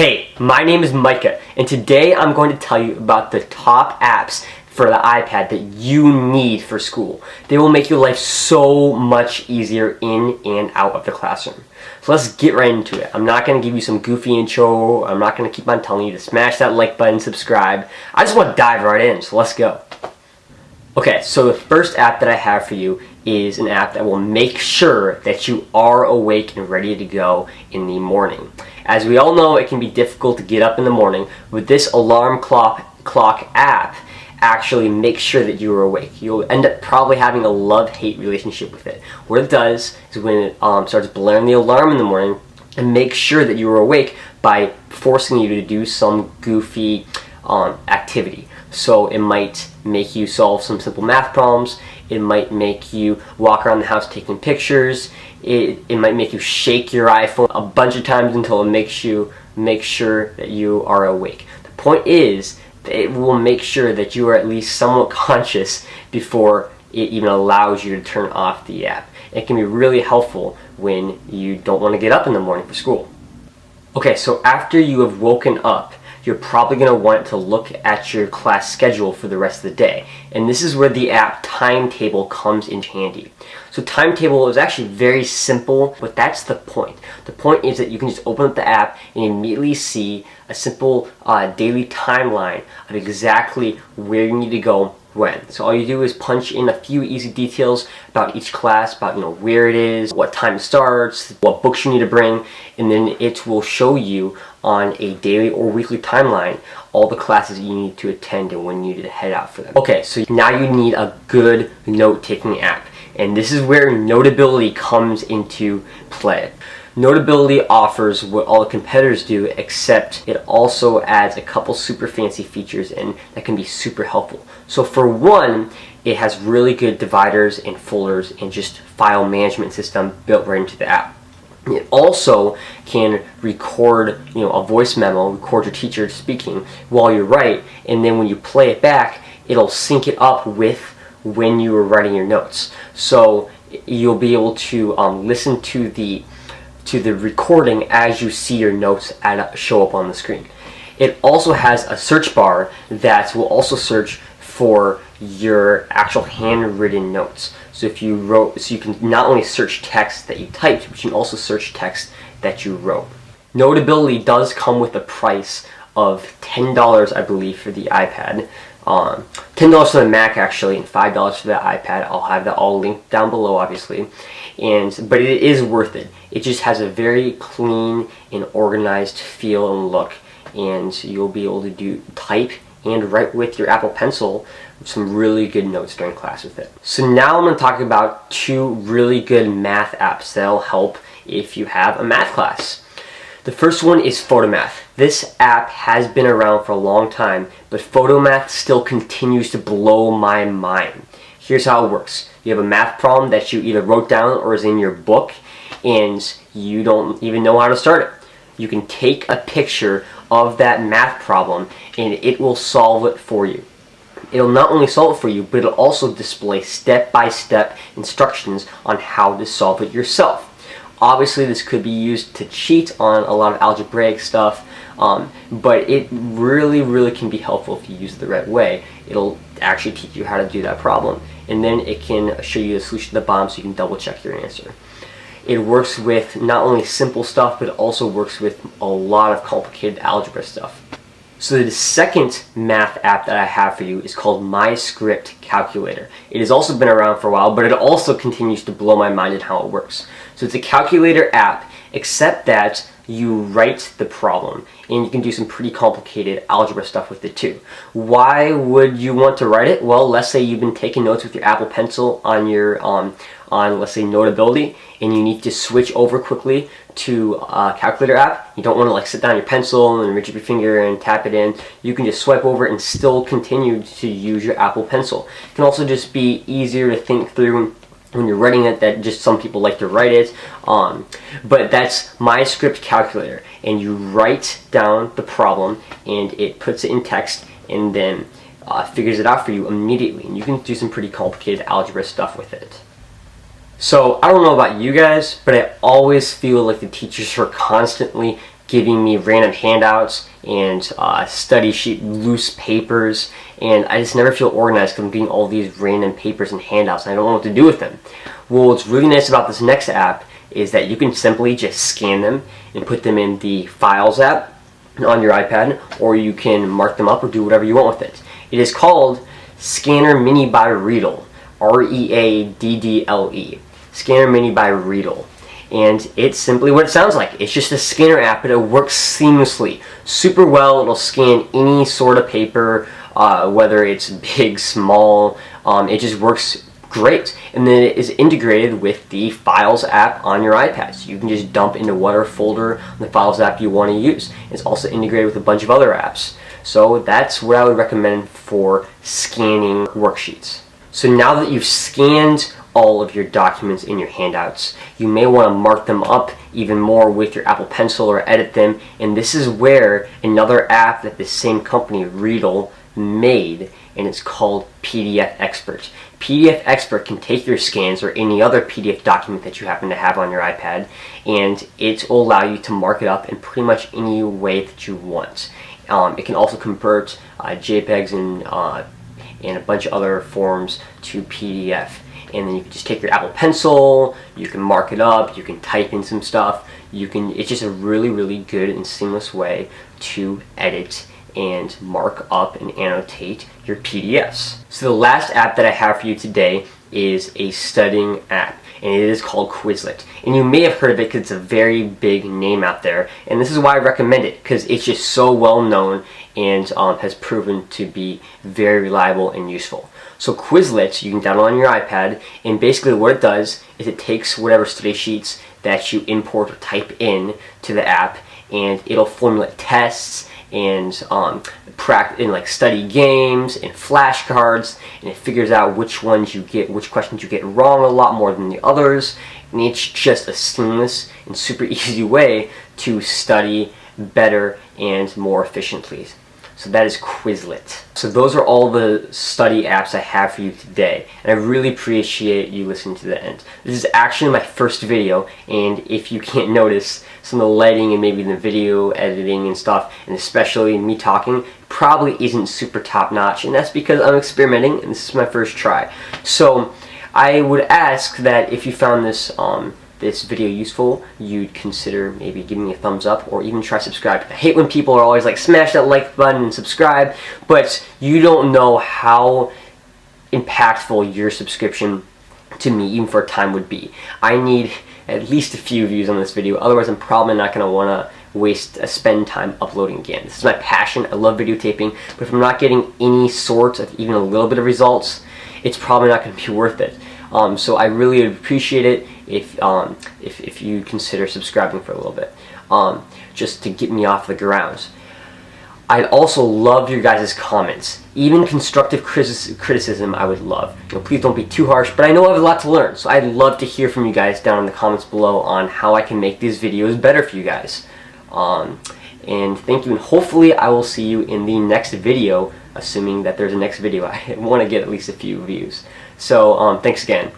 Hey, my name is Micah, and today I'm going to tell you about the top apps for the iPad that you need for school. They will make your life so much easier in and out of the classroom. So let's get right into it. I'm not going to give you some goofy intro. I'm not going to keep on telling you to smash that like button, subscribe. I just want to dive right in, so let's go. Okay, so the first app that I have for you is an app that will make sure that you are awake and ready to go in the morning. As we all know, it can be difficult to get up in the morning, but this alarm clock app actually makes sure that you are awake. You'll end up probably having a love-hate relationship with it. What it does is when it starts blaring the alarm in the morning, it makes sure that you are awake by forcing you to do some goofy activity. So it might make you solve some simple math problems. It might make you walk around the house taking pictures. It might make you shake your iPhone a bunch of times until it makes sure that you are awake. The point is that it will make sure that you are at least somewhat conscious before it even allows you to turn off the app. It can be really helpful when you don't want to get up in the morning for school. Okay, so after you have woken up, you're probably going to want to look at your class schedule for the rest of the day. And this is where the app Timetable comes in handy. So Timetable is actually very simple, but that's the point. The point is that you can just open up the app and immediately see a simple daily timeline of exactly where you need to go when. So all you do is punch in a few easy details about each class, about where it is, what time it starts, what books you need to bring, and then it will show you on a daily or weekly timeline all the classes you need to attend and when you need to head out for them. Okay, so now you need a good note-taking app, and this is where Notability comes into play. Notability offers what all the competitors do, except it also adds a couple super fancy features and that can be super helpful. So for one, it has really good dividers and folders and just file management system built right into the app. It also can record, a voice memo, record your teacher speaking while you write, and then when you play it back, it'll sync it up with when you were writing your notes. So you'll be able to listen to the recording as you see your notes show up on the screen. It also has a search bar that will also search for your actual handwritten notes. So you can not only search text that you typed, but you can also search text that you wrote. Notability does come with a price of $10, I believe, for the iPad. $10 for the Mac actually, and $5 for the iPad. I'll have that all linked down below, obviously. But it is worth it. It just has a very clean and organized feel and look, and you'll be able to type and write with your Apple Pencil some really good notes during class with it. So now I'm going to talk about two really good math apps that'll help if you have a math class. The first one is Photomath. This app has been around for a long time, but Photomath still continues to blow my mind. Here's how it works. You have a math problem that you either wrote down or is in your book, and you don't even know how to start it. You can take a picture of that math problem and it will solve it for you. It'll not only solve it for you, but it'll also display step-by-step instructions on how to solve it yourself. Obviously, this could be used to cheat on a lot of algebraic stuff, but it really can be helpful if you use it the right way. It'll actually teach you how to do that problem, and then it can show you the solution to the bottom so you can double-check your answer. It works with not only simple stuff, but it also works with a lot of complicated algebra stuff. So the second math app that I have for you is called Myscript Calculator. It has also been around for a while, but it also continues to blow my mind in how it works. So it's a calculator app, except that you write the problem, and you can do some pretty complicated algebra stuff with it too. Why would you want to write it? Well, let's say you've been taking notes with your Apple Pencil on your let's say Notability, and you need to switch over quickly to a calculator app. You don't want to sit down your pencil and reach up your finger and tap it in. You can just swipe over and still continue to use your Apple Pencil. It can also just be easier to think through when you're writing it, that just some people like to write it. But that's Myscript Calculator, and you write down the problem and it puts it in text and then figures it out for you immediately, and you can do some pretty complicated algebra stuff with it. So I don't know about you guys, but I always feel like the teachers are constantly giving me random handouts and study sheet loose papers, and I just never feel organized because I'm getting all these random papers and handouts and I don't know what to do with them. Well, what's really nice about this next app is that you can simply just scan them and put them in the Files app on your iPad, or you can mark them up or do whatever you want with it. It is called Scanner Mini by Readdle, Readdle, Scanner Mini by Readdle. And it's simply what it sounds like. It's just a scanner app, but it works seamlessly, super well. It'll scan any sort of paper, whether it's big, small. It just works great. And then it is integrated with the Files app on your iPad, so you can just dump into whatever folder on the Files app you want to use. It's also integrated with a bunch of other apps. So that's what I would recommend for scanning worksheets. So now that you've scanned all of your documents in your handouts, you may want to mark them up even more with your Apple Pencil or edit them, and this is where another app that the same company, Readdle, made, and it's called PDF Expert. PDF Expert can take your scans or any other PDF document that you happen to have on your iPad, and it will allow you to mark it up in pretty much any way that you want. It can also convert JPEGs and a bunch of other forms to PDF. And then you can just take your Apple Pencil, you can mark it up, you can type in some stuff. It's just a really, really good and seamless way to edit and mark up and annotate your PDFs. So the last app that I have for you today is a studying app, and it is called Quizlet. And you may have heard of it because it's a very big name out there, and this is why I recommend it, because it's just so well known and has proven to be very reliable and useful. So Quizlet, you can download on your iPad, and basically what it does is it takes whatever study sheets that you import or type in to the app, and it'll formulate tests and like study games and flashcards, and it figures out which questions you get wrong a lot more than the others, and it's just a seamless and super easy way to study better and more efficiently. So that is Quizlet. So those are all the study apps I have for you today, and I really appreciate you listening to the end. This is actually my first video, and if you can't notice, some of the lighting and maybe the video editing and stuff, and especially me talking, probably isn't super top notch, and that's because I'm experimenting and this is my first try. So I would ask that if you found this this video useful, you'd consider maybe giving me a thumbs up or even try subscribe. I hate when people are always like, smash that like button and subscribe, but you don't know how impactful your subscription to me, even for a time, would be. I need at least a few views on this video, otherwise I'm probably not going to want to spend time uploading again. This is my passion. I love videotaping, but if I'm not getting any sort of even a little bit of results, it's probably not going to be worth it. So I really would appreciate it if you consider subscribing for a little bit, just to get me off the ground. I'd also love your guys' comments. Even constructive criticism I would love. Please don't be too harsh, but I know I have a lot to learn, so I'd love to hear from you guys down in the comments below on how I can make these videos better for you guys. And thank you, and hopefully I will see you in the next video, assuming that there's a next video. I want to get at least a few views. So thanks again.